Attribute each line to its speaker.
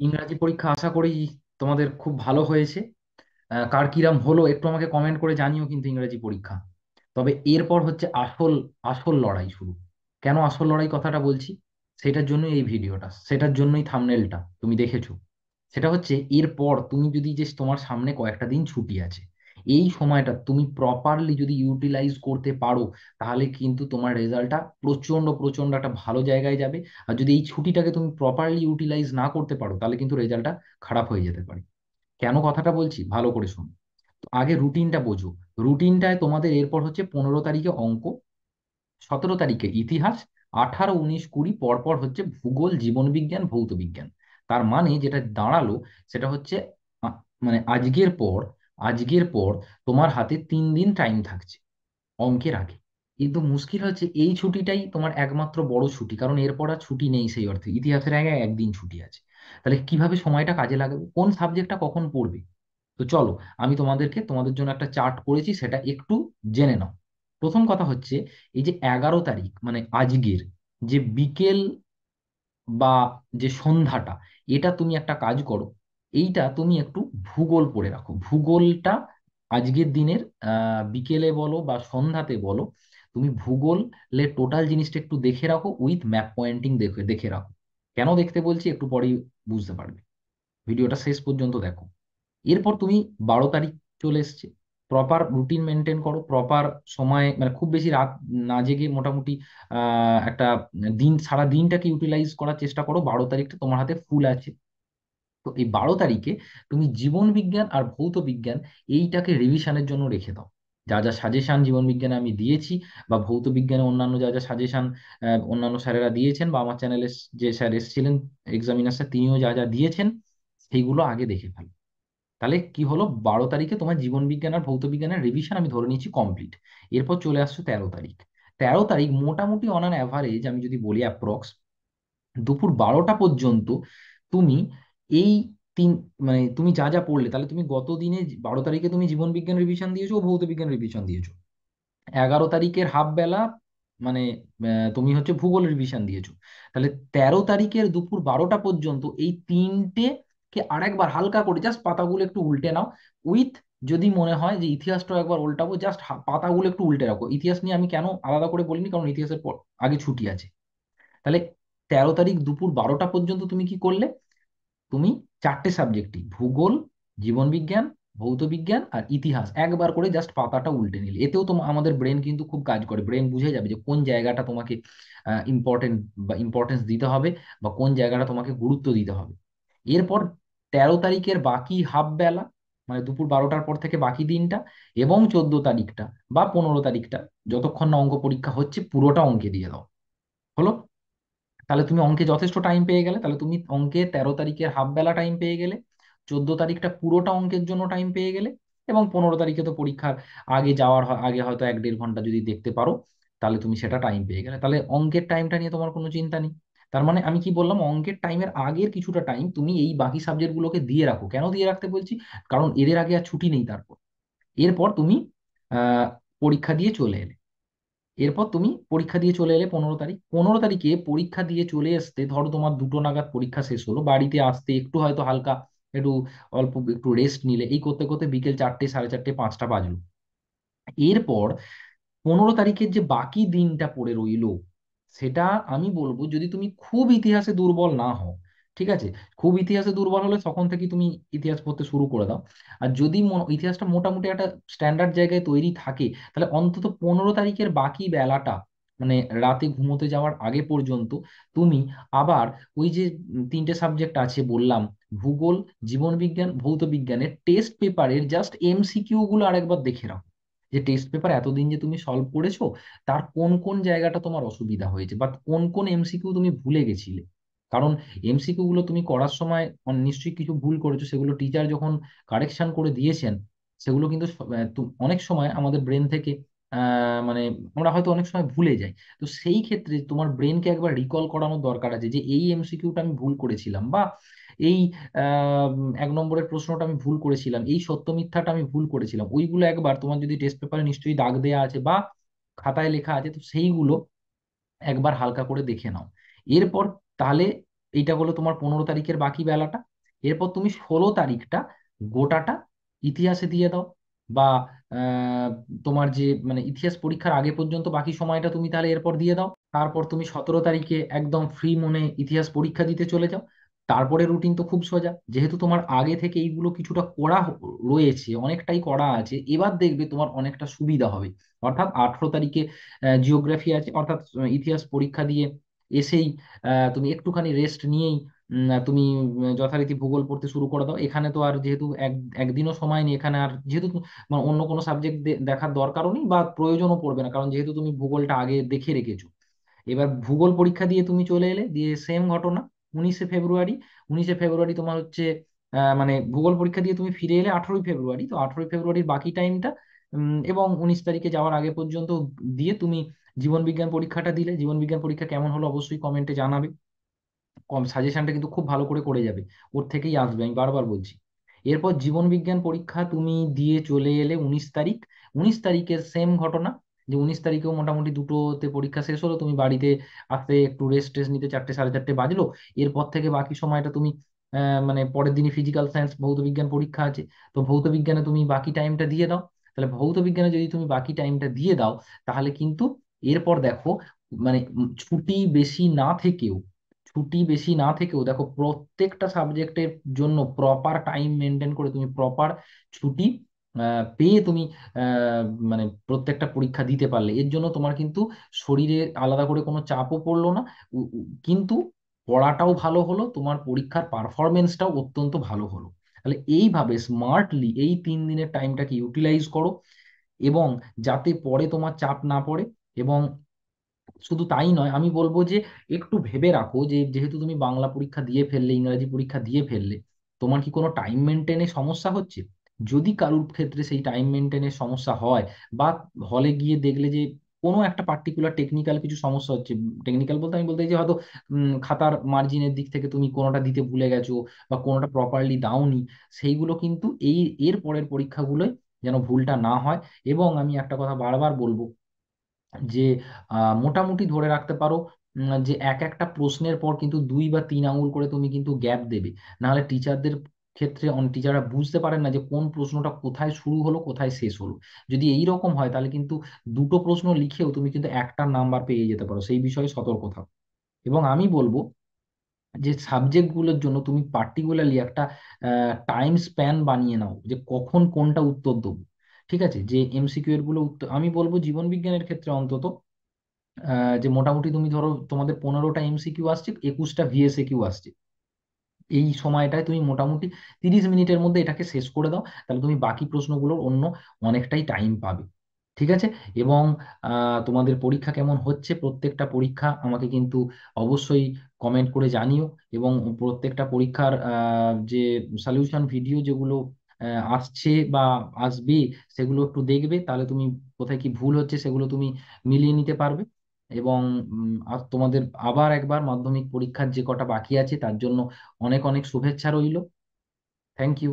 Speaker 1: ইংরাজি পরীক্ষা আশা করি তোমাদের খুব ভালো হয়েছে। কার কিরাম হলো একটু আমাকে কমেন্ট করে জানিও কিন্তু ইংরাজি পরীক্ষা। তবে এরপর হচ্ছে আসল আসল লড়াই শুরু। কেন আসল লড়াই কথাটা বলছি? সেটার জন্যই এই ভিডিওটা, সেটার জন্যই থাম্বনেলটা তুমি দেখেছো। সেটা হচ্ছে এরপর তুমি যদি যে তোমার সামনে কয়েকটা দিন ছুটি আছে, এই সময়টা তুমি প্রপারলি যদি ইউটিলাইজ করতে পারো, তাহলে কিন্তু তোমার রেজাল্টটা প্রচন্ড প্রচন্ড একটা ভালো জায়গায় যাবে। আর যদি এই ছুটিটাকে তুমি প্রপারলি ইউটিলাইজ না করতে পারো, তাহলে কিন্তু রেজাল্টটা খারাপ হয়ে যেতে পারে। কেন কথাটা বলছি ভালো করে শোনো। তো আগে রুটিনটা বোঝো। রুটিনটায় তোমাদের এরপর হচ্ছে 15 তারিখে অঙ্ক, 17 তারিখে ইতিহাস, 18, 19, 20 পরপর হচ্ছে ভূগোল, জীবনবিজ্ঞান, ভৌত বিজ্ঞান। তার মানে যেটা দাঁড়ালো সেটা হচ্ছে আ- মানে আজকের পর তোমার হাতে 3 দিন টাইম থাকছে অঙ্কের আগে। কিন্তু মুশকিল হচ্ছে এই ছুটিটাই তোমার একমাত্র বড় ছুটি, কারণ এরপর আর ছুটি নেই। সেই অর্থে ইতিহাসের আগে একদিন ছুটি আছে। তাহলে কিভাবে সময়টা কাজে লাগাবে, কোন সাবজেক্টটা কখন পড়বে? তো চলো, আমি তোমাদের জন্য একটা চার্ট করেছি, সেটা একটু জেনে নাও। প্রথম কথা হচ্ছে, এই যে 11 তারিখ মানে আজকের যে বিকেল বা যে সন্ধ্যাটা, এটা তুমি একটা কাজ করো। এইটা তুমি একটু ভূগোল পড়ে রাখো। ভূগোলটা আজকের দিনের বিকেলে বলো বা সন্ধ্যাতে বলো, তুমি ভূগোলের টোটাল জিনিসটা একটু দেখে রাখো, উইথ ম্যাপ পয়েন্টিং দেখে দেখে রাখো। কেন দেখতে বলছি একটু পরেই বুঝতে পারবে। ভিডিওটা শেষ পর্যন্ত দেখো। এরপর তুমি 12 তারিখ চলে এসছে, প্রপার রুটিন মেনটেন করো, প্রপার সময় মানে খুব বেশি রাত না জেগে মোটামুটি একটা দিন, সারা দিনটাকে ইউটিলাইজ করার চেষ্টা করো। 12 তারিখটা তোমার হাতে ফুল আছে। তো এই 12 তারিখে তুমি জীবন বিজ্ঞান আর ভৌত বিজ্ঞান এইটাকে রিভিশনের জন্য রেখে দাও। যা যা সাজেশন জীবন বিজ্ঞানে আমি দিয়েছি, বা ভৌত বিজ্ঞানে অন্যান্য যা যা সাজেশন অন্যান্য স্যারেরা দিয়েছেন, বা আমার চ্যানেলে যে স্যার এসেছিলেন এক্সামিনার স্যার, তিনিও যা যা দিয়েছেন, সেইগুলো আগে দেখে ফেলো। তাহলে কি হলো, 12 তারিখে তোমার জীবন বিজ্ঞান আর ভৌত বিজ্ঞানের রিভিশন আমি ধরে নিচ্ছি কমপ্লিট। এরপর চলে আসছো 13 তারিখ। 13 তারিখ মোটামুটি অন অ্যান অ্যাভারেজ আমি যদি বলি অ্যাপ্রক্স দুপুর 12টা পর্যন্ত তুমি এই তিন মানে তুমি যা যা পড়লে, তাহলে তুমি গত দিনে 12 তারিখে তুমি জীবন বিজ্ঞান রিভিশন দিয়েছো ও ভৌত বিজ্ঞান রিভিশন দিয়েছো। 11 তারিখের হাফ বেলা মানে তুমি হচ্ছে ভূগোল রিভিশন দিয়েছো। তাহলে 13 তারিখের দুপুর 12টা পর্যন্ত এই তিনটে কে আরেকবার হালকা করে জাস্ট পাতাগুলো একটু উল্টে নাও। উইথ, যদি মনে হয় যে ইতিহাসটাও একবার উল্টাবো, জাস্ট পাতাগুলো একটু উল্টে রাখো। ইতিহাস নিয়ে আমি কেন আলাদা করে বলিনি, কারণ ইতিহাসের পর আগে ছুটি আছে। তাহলে 13 তারিখ দুপুর 12টা পর্যন্ত তুমি কি করলে? তুমি চারটে সাবজেক্টই ভূগোল, জীবনবিজ্ঞান, ভৌত বিজ্ঞান আর ইতিহাস একবার করে জাস্ট পাতাটা উল্টে নিলে, এতেও তো আমাদের ব্রেন কিন্তু খুব কাজ করে। ব্রেন বুঝে যাবে যে কোন জায়গাটা তোমাকে ইম্পর্টেন্ট বা ইম্পর্টেন্স দিতে হবে, বা কোন জায়গাটা তোমাকে গুরুত্ব দিতে হবে। এরপর 13 তারিখের বাকি হাফ বেলা মানে দুপুর 12টার পর থেকে বাকি দিনটা, এবং 14 তারিখটা বা 15 তারিখটা, যতক্ষণ না অঙ্ক পরীক্ষা হচ্ছে, পুরোটা অঙ্কে দিয়ে দাও। হলো? তাহলে তুমি অঙ্কে যথেষ্ট টাইম পেয়ে গেলে। তাহলে তুমি অঙ্কে 13 তারিখের হাফ বেলা টাইম পেয়ে গেলে, 14 তারিখটা পুরোটা অঙ্কের জন্য টাইম পেয়ে গেলে, এবং 15 তারিখে তো পরীক্ষার আগে আগে হয়তো 1-1.5 ঘন্টা যদি দেখতে পারো, তাহলে তুমি সেটা টাইম পেয়ে গেলে। তাহলে অঙ্কের টাইমটা নিয়ে তোমার কোনো চিন্তা নেই। তার মানে আমি কি বললাম, অঙ্কের টাইমের আগের কিছুটা টাইম তুমি এই বাকি সাবজেক্টগুলোকে দিয়ে রাখো। কেন দিয়ে রাখতে বলছি? কারণ এদের আগে আর ছুটি নেই। তারপর এরপর তুমি আহ পরীক্ষা দিয়ে চলে এলে। এরপর তুমি পরীক্ষা দিয়ে চলে এলে 15 তারিখ। 15 তারিখে পরীক্ষা দিয়ে চলে আসতে ধরো তোমার 2টো নাগাদ পরীক্ষা শেষ হলো, বাড়িতে আসতে একটু হয়তো হালকা একটু অল্প একটু রেস্ট নিলে, এই করতে করতে বিকেল 4টে, সাড়ে 4টে, 5টা বাজলো। এরপর 15 তারিখের যে বাকি দিনটা পড়ে রইলো, সেটা আমি বলবো, যদি তুমি খুব ইতিহাসে দুর্বল না হও, ঠিক আছে, খুব ইতিহাসে দুর্বল হলে তখন থেকে তুমি ইতিহাস পড়তে শুরু করে দাও। আর যদি ইতিহাসটা মোটামুটি একটা স্ট্যান্ডার্ড জায়গায় তৈরি থাকে, তাহলে অন্তত 15 তারিখের বাকি বেলাটা মানে রাতে ঘুমোতে যাওয়ার আগে পর্যন্ত তুমি আবার ওই যে তিনটে সাবজেক্ট আছে বললাম, ভূগোল, জীবনবিজ্ঞান, ভৌত বিজ্ঞানের টেস্ট পেপারের জাস্ট এমসিকিউ গুলো আরেকবার দেখে রাখো। যে টেস্ট পেপার এতদিন যে তুমি সলভ করেছো, তার কোন কোন জায়গাটা তোমার অসুবিধা হয়েছে, বা কোন কোন এমসিকিউ তুমি ভুলে গেছিলে। কারণ এমসিকিউ গুলো তুমি করার সময় নিশ্চয়ই কিছু ভুল করেছো, সেগুলো টিচার যখন কারেকশন করে দিয়েছেন, সেগুলো কিন্তু অনেক সময় আমাদের ব্রেন থেকে মানে আমরা হয়তো অনেক সময় ভুলে যাই। তো সেই ক্ষেত্রে তোমার ব্রেনকে একবার রিকল করানোর দরকার আছে, যে এই এমসিকিউটা আমি ভুল করেছিলাম, বা এই 1 নম্বরের প্রশ্নটা আমি ভুল করেছিলাম, এই সত্য মিথ্যাটা আমি ভুল করেছিলাম। ওইগুলো একবার তোমার যদি টেস্ট পেপারে নিশ্চয়ই দাগ দেওয়া আছে বা খাতায় লেখা আছে, তো সেইগুলো একবার হালকা করে দেখে নাও। এরপর তাহলে এইটা হলো তোমার 15 তারিখের বাকি বেলাটা। এরপর তুমি 16 তারিখটা গোটাটা ইতিহাসে দিয়ে দাও, বা আহ, তোমার যে মানে ইতিহাস পরীক্ষার আগে পর্যন্ত বাকি সময়টা তুমি তাহলে এরপর দিয়ে দাও। তারপর তুমি 17 তারিখে একদম ফ্রি মনে ইতিহাস পরীক্ষা দিতে চলে যাও। তারপরে রুটিন তো খুব সোজা, যেহেতু তোমার আগে থেকে এইগুলো কিছুটা করা রয়েছে, অনেকটাই করা আছে, এবার দেখবে তোমার অনেকটা সুবিধা হবে। অর্থাৎ 18 তারিখে জিওগ্রাফি আছে, অর্থাৎ ইতিহাস পরীক্ষা দিয়ে এসেই তুমি একটুখানি রেস্ট নিয়েই তুমি যথারীতি ভূগোল পড়তে শুরু করে দাও। এখানে তো আর যেহেতু একদিনও সময় নেই, এখানে আর যেহেতু মানে অন্য কোনো সাবজেক্ট দেখার দরকারও নেই বা প্রয়োজনও পড়বে না, কারণ যেহেতু তুমি ভূগোলটা আগে দেখে রেখেছো। এবার ভূগোল পরীক্ষা দিয়ে তুমি চলে এলে, দিয়ে সেম ঘটনা 19শে ফেব্রুয়ারি। 19শে ফেব্রুয়ারি তোমার হচ্ছে মানে ভূগোল পরীক্ষা দিয়ে তুমি ফিরে এলে 18ই ফেব্রুয়ারি, তো 18ই ফেব্রুয়ারির বাকি টাইমটা এবং 19 তারিখে যাওয়ার আগে পর্যন্ত দিয়ে তুমি জীবন বিজ্ঞান পরীক্ষাটা দিলে। জীবন বিজ্ঞান পরীক্ষা কেমন হলো অবশ্যই কমেন্টে জানাবে। কম সাজেশনটা কিন্তু খুব ভালো করে করে যাবে, ওর থেকেই আসবে, আমি বারবার বলছি। এরপর জীবন বিজ্ঞান পরীক্ষা তুমি দিয়ে চলে এলে 19 তারিখ। 19 তারিখের সেম ঘটনা, যে 19 তারিখেও মোটামুটি দুটোতে পরীক্ষা শেষ হলো, তুমি বাড়িতে আসতে একটু রেস্ট টেস্ট নিতে 4টে 4:30 বাজলো। এরপর থেকে বাকি সময়টা তুমি মানে পরের দিনই ফিজিক্যাল সায়েন্স ভৌত বিজ্ঞান পরীক্ষা আছে, তো ভৌত বিজ্ঞানে তুমি বাকি টাইমটা দিয়ে দাও। তাহলে ভৌত বিজ্ঞানে যদি তুমি বাকি টাইমটা দিয়ে দাও, তাহলে কিন্তু এরপর দেখো মানে ছুটি বেশি না থেকেও, দেখো প্রত্যেকটা সাবজেক্টের জন্য প্রপার টাইম মেনটেন করে তুমি প্রপার ছুটি পেয়ে তুমি আহ, মানে প্রত্যেকটা পরীক্ষা দিতে পারলে, এর জন্য তোমার কিন্তু শরীরে আলাদা করে কোনো চাপও পড়লো না। কিন্তু পড়াটাও ভালো হলো, তোমার পরীক্ষার পারফরমেন্সটাও অত্যন্ত ভালো হলো। তাহলে এইভাবে স্মার্টলি এই 3 দিনের টাইমটাকে ইউটিলাইজ করো, এবং যাতে পরে তোমার চাপ না পড়ে। এবং শুধু তাই নয়, আমি বলবো যে একটু ভেবে রাখো যে যেহেতু তুমি বাংলা পরীক্ষা দিয়ে ফেললে, ইংরাজি পরীক্ষা দিয়ে ফেললে, তোমার কি কোনো টাইম মেনটেনে সমস্যা হচ্ছে? যদি কারোর ক্ষেত্রে সেই টাইম মেনটেনের সমস্যা হয়, বা হলে গিয়ে দেখলে যে কোনো একটা পার্টিকুলার টেকনিক্যাল কিছু সমস্যা হচ্ছে, টেকনিক্যাল বলতে আমি বলতে চাই যে হয়তো খাতার মার্জিনের দিক থেকে তুমি কোনোটা দিতে ভুলে গেছো, বা কোনোটা প্রপারলি দাওনি, সেইগুলো কিন্তু এর পরের পরীক্ষাগুলোয় যেন ভুলটা না হয়। এবং আমি একটা কথা বারবার বলবো, যে মোটামুটি ধরে রাখতে পারো যে এক একটা প্রশ্নের পর কিন্তু 2 বা 3 আঙুল করে তুমি কিন্তু গ্যাপ দেবে। নাহলে টিচারদের ক্ষেত্রে অনেক টিচাররা বুঝতে পারেন না যে কোন প্রশ্নটা কোথায় শুরু হলো কোথায় শেষ হলো। যদি এই রকম হয় তাহলে কিন্তু দুটো প্রশ্ন লিখেও তুমি কিন্তু একটা নাম্বার পেয়ে যেতে পারো, সেই বিষয়ে সতর্ক থাকো। এবং আমি বলবো যে সাবজেক্টগুলোর জন্য তুমি পার্টিকুলারলি একটা টাইম স্প্যান বানিয়ে নাও, যে কখন কোনটা উত্তর দেবো। ঠিক আছে, যে এমসিকিউ এর গুলো উত্তর আমি বলবো জীবন বিজ্ঞানের ক্ষেত্রে অন্তত যে মোটামুটি তুমি ধরো তোমাদের 15টা এমসিকিউ আসছে, 21টা ভিএসএ কিউ আসছে, এই সময়টায় তুমি মোটামুটি 30 মিনিটের মধ্যে এটাকে শেষ করে দাও, তাহলে তুমি বাকি প্রশ্নগুলোর অন্য অনেকটাই টাইম পাবে। ঠিক আছে। এবং তোমাদের পরীক্ষা কেমন হচ্ছে, প্রত্যেকটা পরীক্ষা আমাকে কিন্তু অবশ্যই কমেন্ট করে জানিও। এবং প্রত্যেকটা পরীক্ষার যে সলিউশন ভিডিও যেগুলো আসছে বা আসবে, সেগুলো একটু দেখবে, তাহলে তুমি কোথায় কি ভুল হচ্ছে সেগুলো তুমি মিলিয়ে নিতে পারবে। এবং আর তোমাদের আবার একবার মাধ্যমিক পরীক্ষার যে কটা বাকি আছে তার জন্য অনেক অনেক শুভেচ্ছা রইল। Thank you.